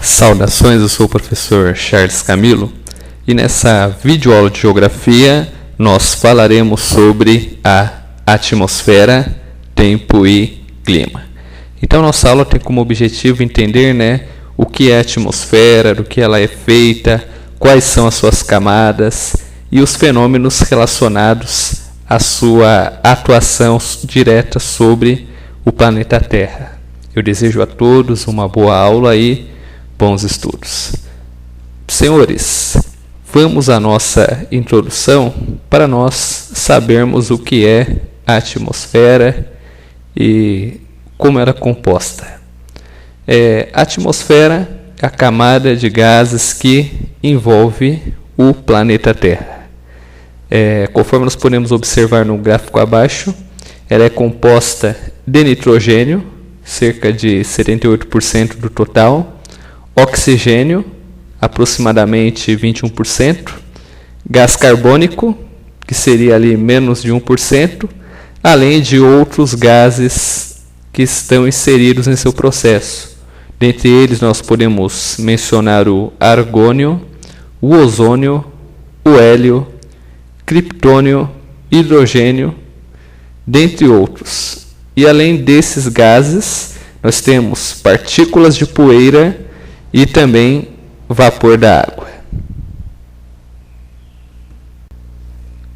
Saudações, eu sou o professor Charles Camilo e nessa videoaula de Geografia nós falaremos sobre a atmosfera, tempo e clima. Então nossa aula tem como objetivo entender, o que é a atmosfera, do que ela é feita, quais são as suas camadas e os fenômenos relacionados à sua atuação direta sobre o planeta Terra. Eu desejo a todos uma boa aula e bons estudos. Senhores, vamos à nossa introdução para nós sabermos o que é a atmosfera e como ela é composta. A atmosfera é a camada de gases que envolve o planeta Terra. Conforme nós podemos observar no gráfico abaixo, ela é composta de nitrogênio, cerca de 78% do total, oxigênio, aproximadamente 21%, gás carbônico, que seria ali menos de 1%, além de outros gases que estão inseridos em seu processo. Dentre eles nós podemos mencionar o argônio, o ozônio, o hélio, criptônio, hidrogênio, dentre outros. E além desses gases, nós temos partículas de poeira e também vapor da água.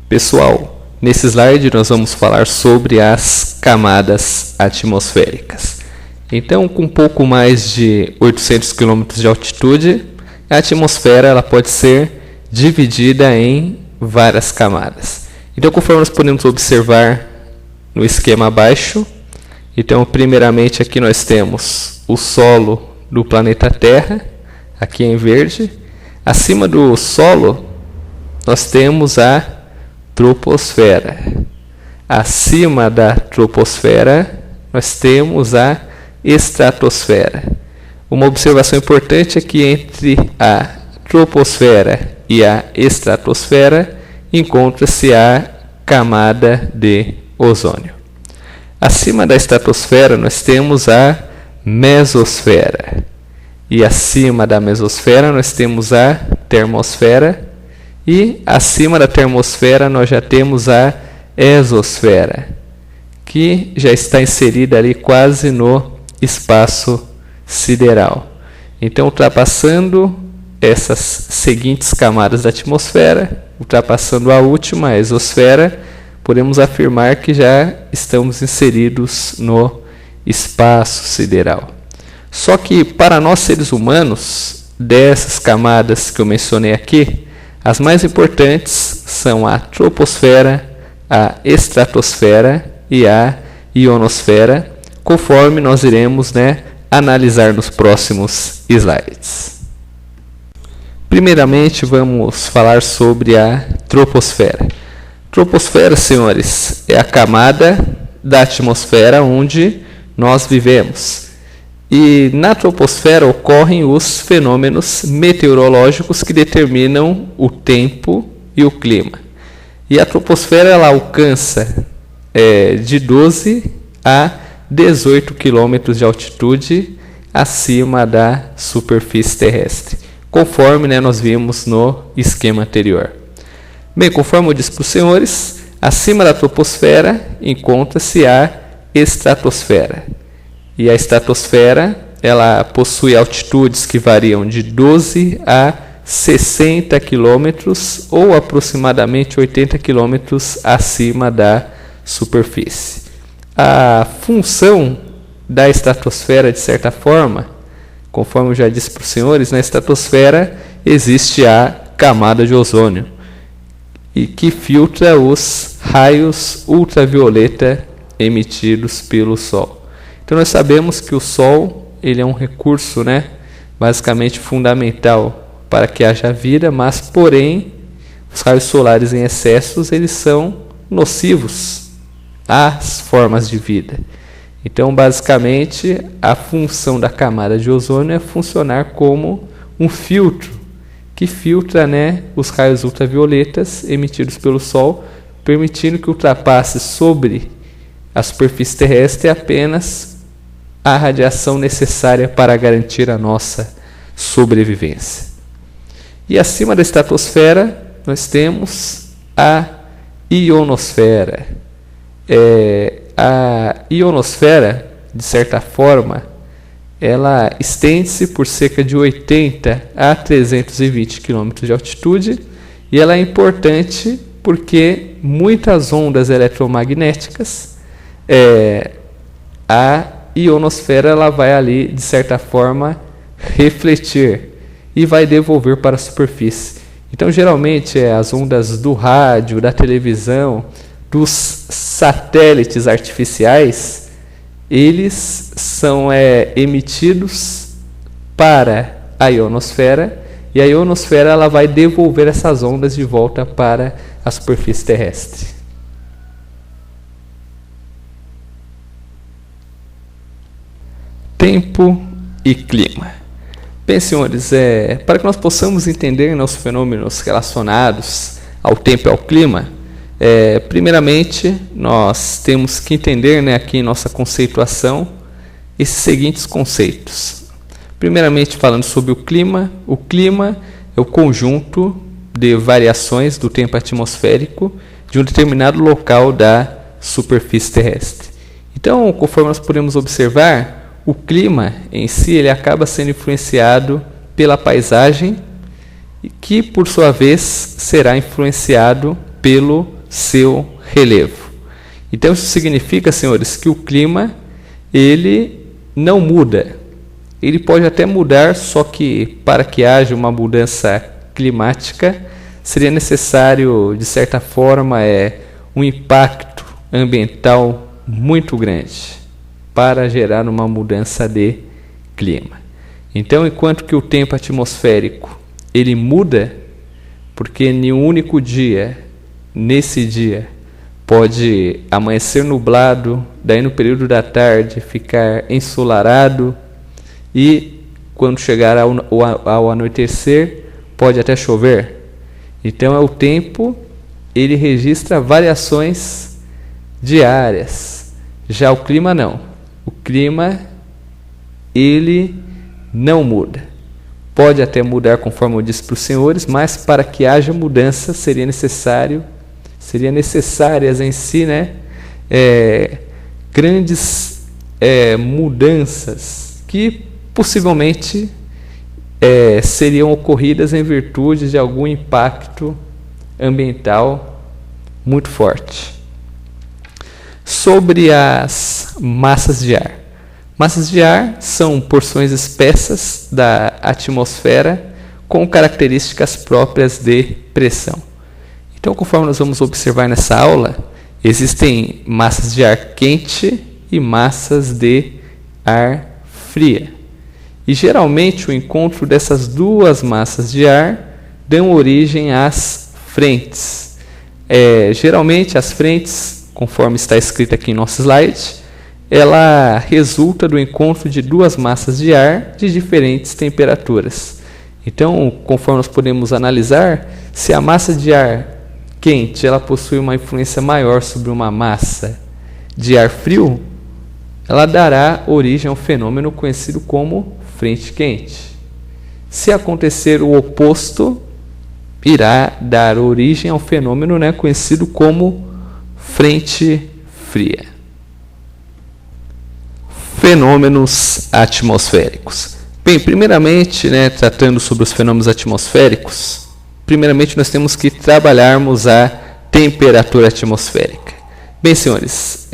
Pessoal, nesse slide nós vamos falar sobre as camadas atmosféricas. Então, com um pouco mais de 800 km de altitude, a atmosfera ela pode ser dividida em várias camadas. Então, conforme nós podemos observar no esquema abaixo, então, primeiramente aqui nós temos o solo do planeta Terra, aqui em verde. Acima do solo, nós temos a troposfera. Acima da troposfera, nós temos a estratosfera. Uma observação importante é que entre a troposfera e a estratosfera encontra-se a camada de ozônio. Acima da estratosfera, nós temos a mesosfera. E acima da mesosfera nós temos a termosfera. E acima da termosfera nós já temos a exosfera, que já está inserida ali quase no espaço sideral. Então, ultrapassando essas seguintes camadas da atmosfera, ultrapassando a última, a exosfera, podemos afirmar que já estamos inseridos no espaço sideral. Só que para nós seres humanos, dessas camadas que eu mencionei aqui, as mais importantes são a troposfera, a estratosfera e a ionosfera, conforme nós iremos analisar nos próximos slides. Primeiramente, vamos falar sobre a troposfera. Troposfera, senhores, é a camada da atmosfera onde nós vivemos. E na troposfera ocorrem os fenômenos meteorológicos que determinam o tempo e o clima. E a troposfera ela alcança de 12 a 18 km de altitude acima da superfície terrestre, conforme nós vimos no esquema anterior. Bem, conforme eu disse para os senhores, acima da troposfera encontra-se a estratosfera. E a estratosfera ela possui altitudes que variam de 12 a 60 km ou aproximadamente 80 km acima da superfície. A função da estratosfera, de certa forma, conforme eu já disse para os senhores, na estratosfera existe a camada de ozônio, e que filtra os raios ultravioleta emitidos pelo Sol. Então nós sabemos que o Sol ele é um recurso basicamente fundamental para que haja vida, mas porém os raios solares em excessos eles são nocivos às formas de vida. Então basicamente a função da camada de ozônio é funcionar como um filtro que filtra, né, os raios ultravioletas emitidos pelo Sol, permitindo que ultrapasse sobre a superfície terrestre apenas a radiação necessária para garantir a nossa sobrevivência. E acima da estratosfera nós temos a ionosfera. A ionosfera, de certa forma, ela estende-se por cerca de 80 a 320 km de altitude, e ela é importante porque muitas ondas eletromagnéticas, a ionosfera ela vai ali, de certa forma, refletir e vai devolver para a superfície. Então, geralmente, as ondas do rádio, da televisão, dos satélites artificiais, eles são emitidos para a ionosfera, e a ionosfera ela vai devolver essas ondas de volta para a superfície terrestre. Tempo e clima. Bem, senhores, para que nós possamos entender os fenômenos relacionados ao tempo e ao clima, primeiramente nós temos que entender, né, aqui em nossa conceituação, esses seguintes conceitos. Primeiramente, falando sobre o clima é o conjunto de variações do tempo atmosférico de um determinado local da superfície terrestre. Então, conforme nós podemos observar, o clima em si ele acaba sendo influenciado pela paisagem, que por sua vez será influenciado pelo seu relevo. Então isso significa, senhores, que o clima ele não muda. Ele pode até mudar, só que para que haja uma mudança climática seria necessário, de certa forma, um impacto ambiental muito grande para gerar uma mudança de clima. Então, enquanto que o tempo atmosférico ele muda, porque em um único dia, nesse dia, pode amanhecer nublado, daí no período da tarde ficar ensolarado, e quando chegar ao anoitecer, pode até chover. Então, o tempo ele registra variações diárias. Já o clima não. O clima, ele não muda. Pode até mudar, conforme eu disse para os senhores, mas para que haja mudança seriam necessárias em si, né, grandes mudanças que possivelmente seriam ocorridas em virtude de algum impacto ambiental muito forte. Sobre as massas de ar. Massas de ar são porções espessas da atmosfera com características próprias de pressão. Então, conforme nós vamos observar nessa aula, existem massas de ar quente e massas de ar fria. E geralmente o encontro dessas duas massas de ar dão origem às frentes. Geralmente as frentes, conforme está escrito aqui em nosso slide, ela resulta do encontro de duas massas de ar de diferentes temperaturas. Então, conforme nós podemos analisar, se a massa de ar quente ela possui uma influência maior sobre uma massa de ar frio, ela dará origem a um fenômeno conhecido como frente quente. Se acontecer o oposto, irá dar origem a um fenômeno, né, conhecido como frente fria. Fenômenos atmosféricos. Bem, primeiramente, né, tratando sobre os fenômenos atmosféricos, primeiramente nós temos que trabalharmos a temperatura atmosférica. Bem, senhores,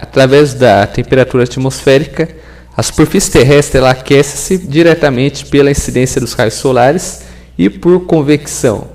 através da temperatura atmosférica, a superfície terrestre ela aquece-se diretamente pela incidência dos raios solares e por convecção,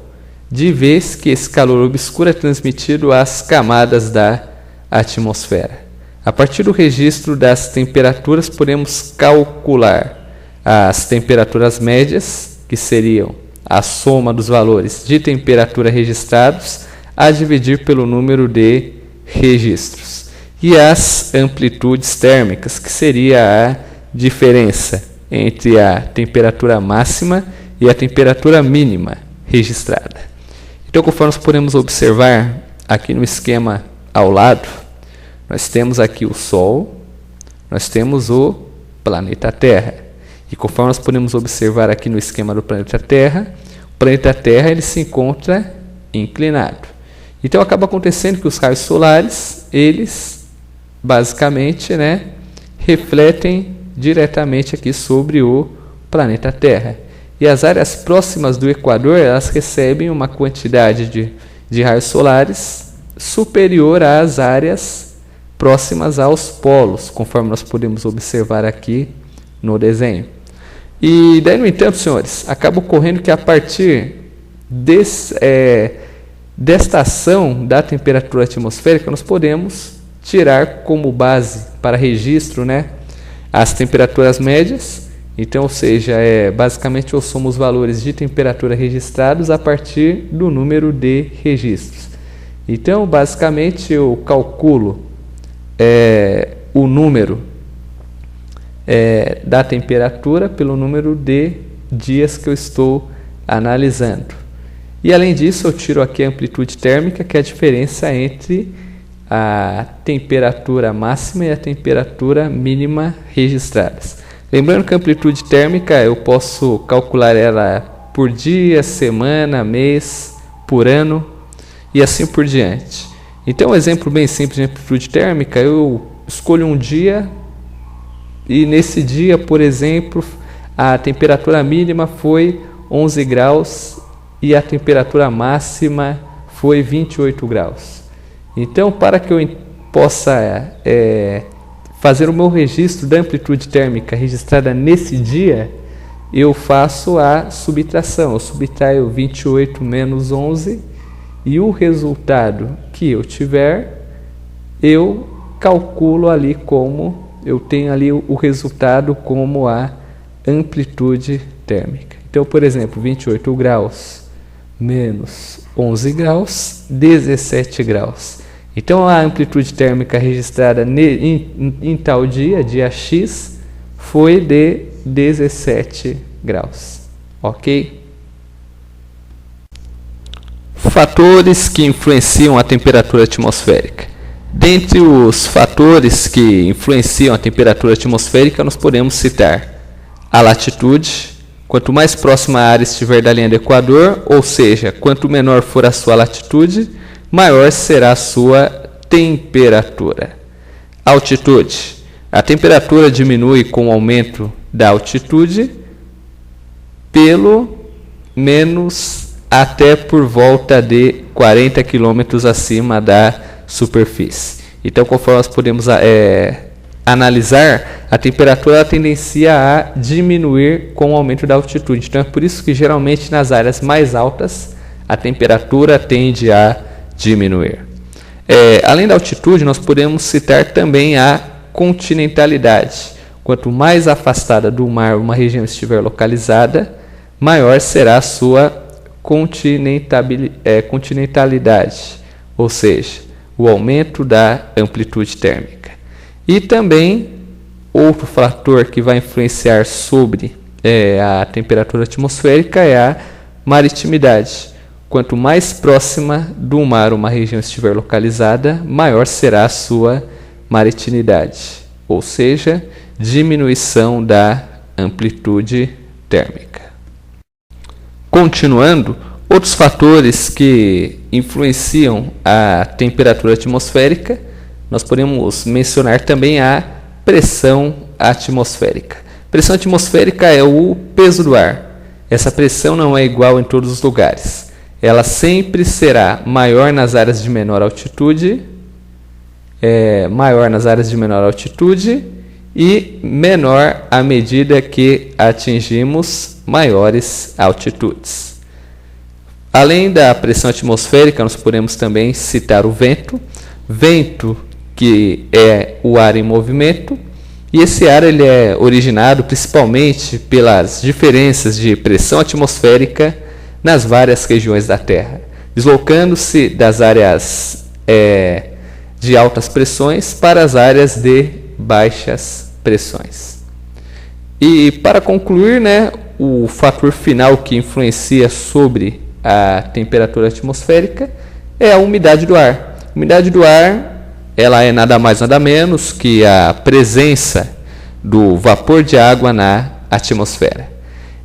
de vez que esse calor obscuro é transmitido às camadas da atmosfera. A partir do registro das temperaturas, podemos calcular as temperaturas médias, que seriam a soma dos valores de temperatura registrados a dividir pelo número de registros, e as amplitudes térmicas, que seria a diferença entre a temperatura máxima e a temperatura mínima registrada. Então, conforme nós podemos observar aqui no esquema ao lado, nós temos aqui o Sol, nós temos o planeta Terra. E conforme nós podemos observar aqui no esquema do planeta Terra, o planeta Terra ele se encontra inclinado. Então acaba acontecendo que os raios solares, eles basicamente, refletem diretamente aqui sobre o planeta Terra. E as áreas próximas do Equador, elas recebem uma quantidade de raios solares superior às áreas próximas aos polos, conforme nós podemos observar aqui no desenho. E daí, no entanto, senhores, acaba ocorrendo que a partir desta ação da temperatura atmosférica, nós podemos tirar como base para registro, as temperaturas médias. Então, ou seja, basicamente somos valores de temperatura registrados a partir do número de registros. Então, basicamente, eu calculo o número da temperatura pelo número de dias que eu estou analisando. E além disso, eu tiro aqui a amplitude térmica, que é a diferença entre a temperatura máxima e a temperatura mínima registradas. Lembrando que a amplitude térmica eu posso calcular ela por dia, semana, mês, por ano e assim por diante. Então, um exemplo bem simples de amplitude térmica, eu escolho um dia e nesse dia, por exemplo, a temperatura mínima foi 11 graus e a temperatura máxima foi 28 graus. Então, para que eu possa fazer o meu registro da amplitude térmica registrada nesse dia, eu faço a subtração. Eu subtraio 28 menos 11 e o resultado que eu tiver, eu calculo ali como, eu tenho ali o resultado como a amplitude térmica. Então, por exemplo, 28 graus menos 11 graus, 17 graus. Então, a amplitude térmica registrada em tal dia, dia X, foi de 17 graus. Ok? Fatores que influenciam a temperatura atmosférica. Dentre os fatores que influenciam a temperatura atmosférica, nós podemos citar a latitude. Quanto mais próxima a área estiver da linha do Equador, ou seja, quanto menor for a sua latitude, maior será a sua temperatura. Altitude. A temperatura diminui com o aumento da altitude, pelo menos até por volta de 40 km acima da superfície. Então, conforme nós podemos analisar, a temperatura tendencia a diminuir com o aumento da altitude. Então, é por isso que geralmente nas áreas mais altas a temperatura tende a diminuir. Além da altitude, nós podemos citar também a continentalidade. Quanto mais afastada do mar uma região estiver localizada, maior será a sua continentalidade, ou seja, o aumento da amplitude térmica. E também outro fator que vai influenciar sobre a temperatura atmosférica é a maritimidade. Quanto mais próxima do mar uma região estiver localizada, maior será a sua maritimidade, ou seja, diminuição da amplitude térmica. Continuando, outros fatores que influenciam a temperatura atmosférica, nós podemos mencionar também a pressão atmosférica. Pressão atmosférica é o peso do ar. Essa pressão não é igual em todos os lugares. Ela sempre será maior nas áreas de menor altitude, e menor à medida que atingimos maiores altitudes. Além da pressão atmosférica, nós podemos também citar o vento. Vento, que é o ar em movimento, e esse ar ele é originado principalmente pelas diferenças de pressão atmosférica nas várias regiões da Terra, deslocando-se das áreas de altas pressões para as áreas de baixas pressões. E para concluir, o fator final que influencia sobre a temperatura atmosférica é a umidade do ar. A umidade do ar, ela é nada mais nada menos que a presença do vapor de água na atmosfera.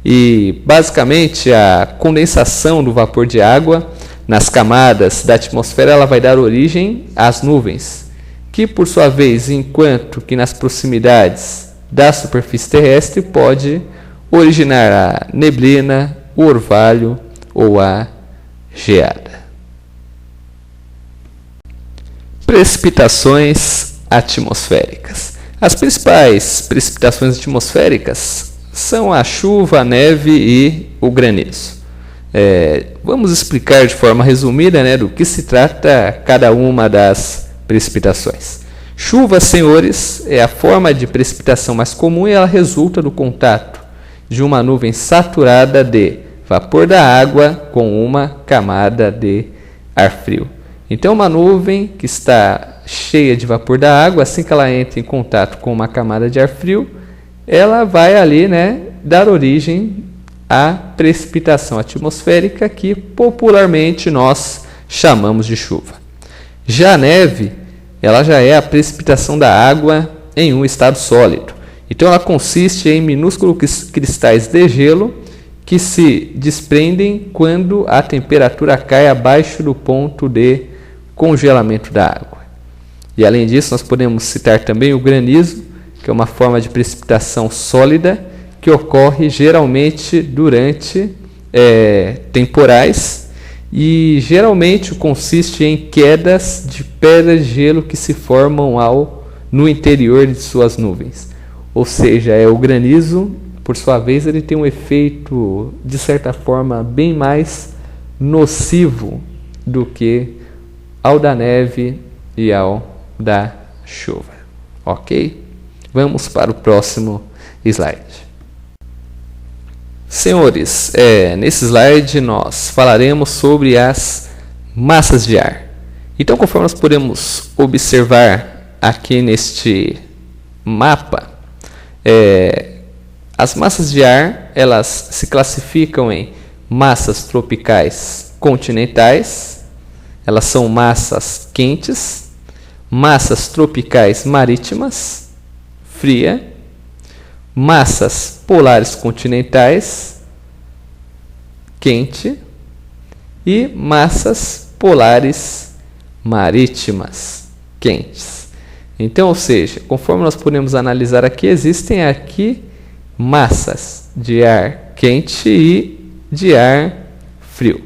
E basicamente a condensação do vapor de água nas camadas da atmosfera, ela vai dar origem às nuvens, que por sua vez, enquanto que nas proximidades da superfície terrestre, pode originar a neblina, o orvalho ou a geada. Precipitações atmosféricas. As principais precipitações atmosféricas são a chuva, a neve e o granizo. Vamos explicar de forma resumida, do que se trata cada uma das precipitações. Chuva, senhores, é a forma de precipitação mais comum e ela resulta do contato de uma nuvem saturada de vapor da água com uma camada de ar frio. Então, uma nuvem que está cheia de vapor da água, assim que ela entra em contato com uma camada de ar frio, ela vai ali, dar origem à precipitação atmosférica, que popularmente nós chamamos de chuva. Já a neve, ela já é a precipitação da água em um estado sólido. Então, ela consiste em minúsculos cristais de gelo que se desprendem quando a temperatura cai abaixo do ponto de congelamento da água. E além disso, nós podemos citar também o granizo, que é uma forma de precipitação sólida que ocorre geralmente durante temporais e geralmente consiste em quedas de pedras de gelo que se formam no interior de suas nuvens. Ou seja, o granizo, por sua vez, ele tem um efeito, de certa forma, bem mais nocivo do que ao da neve e ao da chuva. Ok? Vamos para o próximo slide. Senhores, nesse slide nós falaremos sobre as massas de ar. Então, conforme nós podemos observar aqui neste mapa, as massas de ar, elas se classificam em massas tropicais continentais, elas são massas quentes, massas tropicais marítimas, fria, massas polares continentais, quente, e massas polares marítimas, quentes. Então, ou seja, conforme nós podemos analisar aqui, existem aqui massas de ar quente e de ar frio.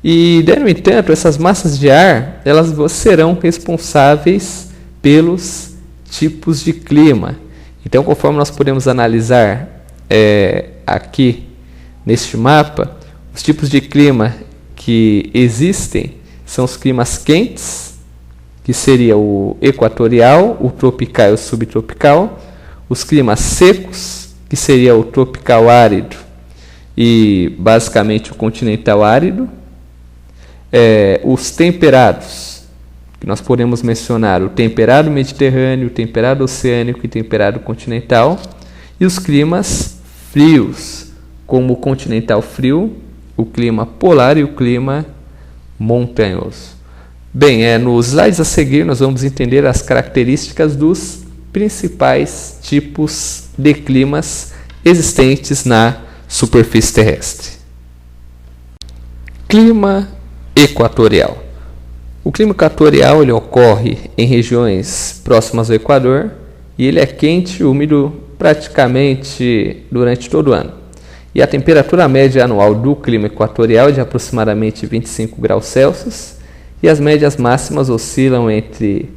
E, no entanto, essas massas de ar, elas serão responsáveis pelos tipos de clima. Então, conforme nós podemos analisar aqui neste mapa, os tipos de clima que existem são os climas quentes, que seria o equatorial, o tropical e o subtropical, os climas secos, que seria o tropical árido e basicamente o continental árido, os temperados, que nós podemos mencionar o temperado mediterrâneo, o temperado oceânico e temperado continental, e os climas frios, como o continental frio, o clima polar e o clima montanhoso. Bem, nos slides a seguir nós vamos entender as características dos principais tipos de climas existentes na superfície terrestre. Clima equatorial. O clima equatorial ele ocorre em regiões próximas ao Equador e ele é quente e úmido praticamente durante todo o ano. E a temperatura média anual do clima equatorial é de aproximadamente 25 graus Celsius e as médias máximas oscilam entre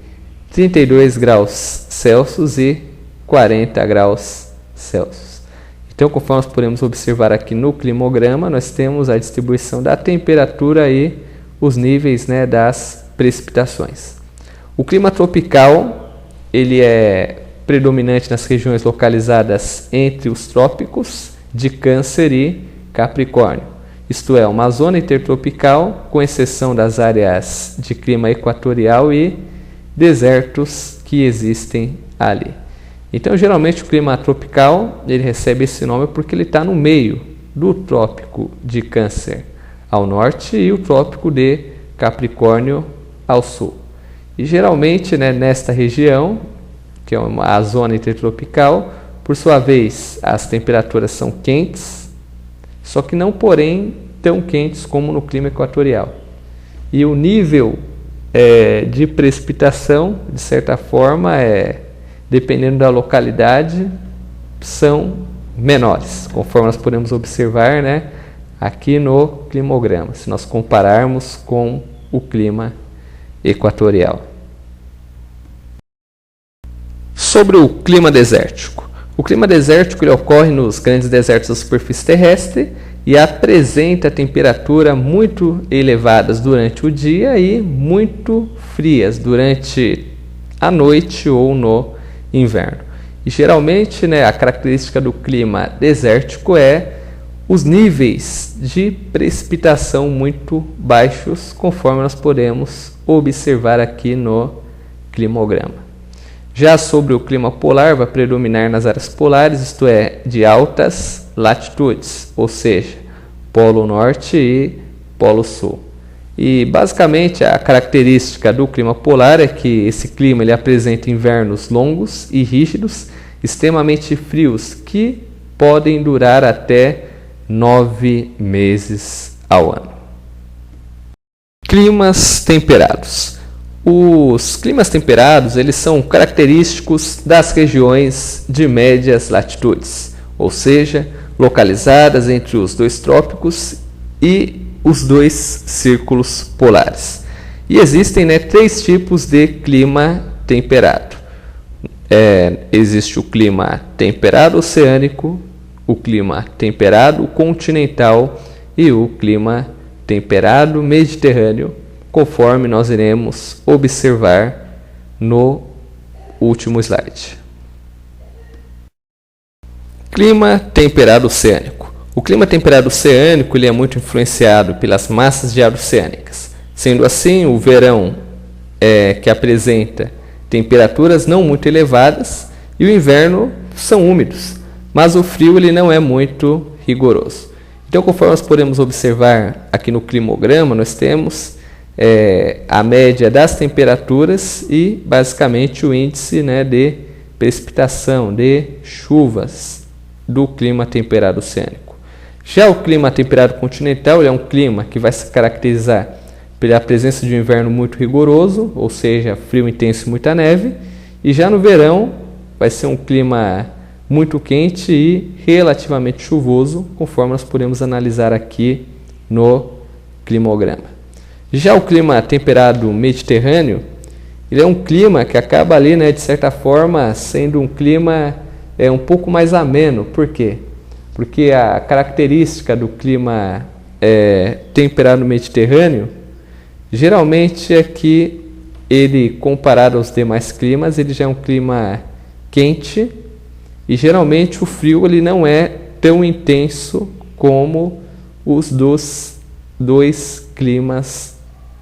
32 graus Celsius e 40 graus Celsius. Então, conforme nós podemos observar aqui no climograma, nós temos a distribuição da temperatura e os níveis das precipitações. O clima tropical ele é predominante nas regiões localizadas entre os trópicos de Câncer e Capricórnio, isto é, uma zona intertropical, com exceção das áreas de clima equatorial e desertos que existem ali. Então, geralmente o clima tropical ele recebe esse nome porque ele está no meio do trópico de Câncer ao norte e o trópico de Capricórnio ao sul. E geralmente, né, nesta região, que é a zona intertropical, por sua vez, as temperaturas são quentes, só que não, porém, tão quentes como no clima equatorial. E o nível de precipitação, de certa forma, dependendo da localidade, são menores, conforme nós podemos observar, né, aqui no climograma, se nós compararmos com o clima equatorial. Sobre o clima desértico. O clima desértico ele ocorre nos grandes desertos da superfície terrestre e apresenta temperatura muito elevadas durante o dia e muito frias durante a noite ou no inverno. E geralmente, né, a característica do clima desértico é os níveis de precipitação muito baixos, conforme nós podemos observar aqui no climograma. Já sobre o clima polar, vai predominar nas áreas polares, isto é, de altas latitudes, ou seja, Polo Norte e Polo Sul. E basicamente a característica do clima polar é que esse clima ele apresenta invernos longos e rígidos, extremamente frios, que podem durar até 9 meses ao ano. Climas temperados. Os climas temperados eles são característicos das regiões de médias latitudes, ou seja, localizadas entre os dois trópicos e os dois círculos polares. E existem, né, 3 tipos de clima temperado. Existe o clima temperado oceânico, o clima temperado continental e o clima temperado mediterrâneo, conforme nós iremos observar no último slide. Clima temperado oceânico. O clima temperado oceânico ele é muito influenciado pelas massas de ar oceânicas. Sendo assim, o verão que apresenta temperaturas não muito elevadas e o inverno são úmidos, mas o frio ele não é muito rigoroso. Então, conforme nós podemos observar aqui no climograma, nós temos a média das temperaturas e basicamente o índice, né, de precipitação, de chuvas do clima temperado oceânico. Já o clima temperado continental é um clima que vai se caracterizar pela presença de um inverno muito rigoroso, ou seja, frio intenso e muita neve, e já no verão vai ser um clima muito quente e relativamente chuvoso, conforme nós podemos analisar aqui no climograma. Já o clima temperado mediterrâneo, ele é um clima que acaba ali, né, de certa forma, sendo um clima um pouco mais ameno. Por quê? Porque a característica do clima temperado mediterrâneo, geralmente é que ele, comparado aos demais climas, ele já é um clima quente e geralmente o frio ele não é tão intenso como os dos 2 climas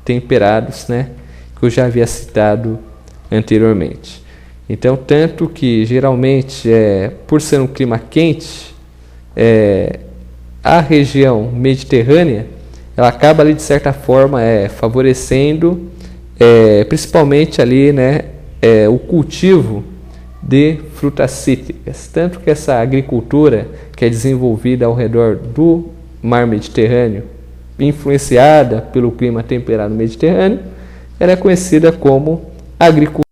temperados, né, que eu já havia citado anteriormente. Então, tanto que geralmente, por ser um clima quente, a região mediterrânea ela acaba ali de certa forma favorecendo principalmente ali, né, o cultivo de frutas cítricas. Tanto que essa agricultura que é desenvolvida ao redor do mar Mediterrâneo, influenciada pelo clima temperado mediterrâneo, ela é conhecida como agricultura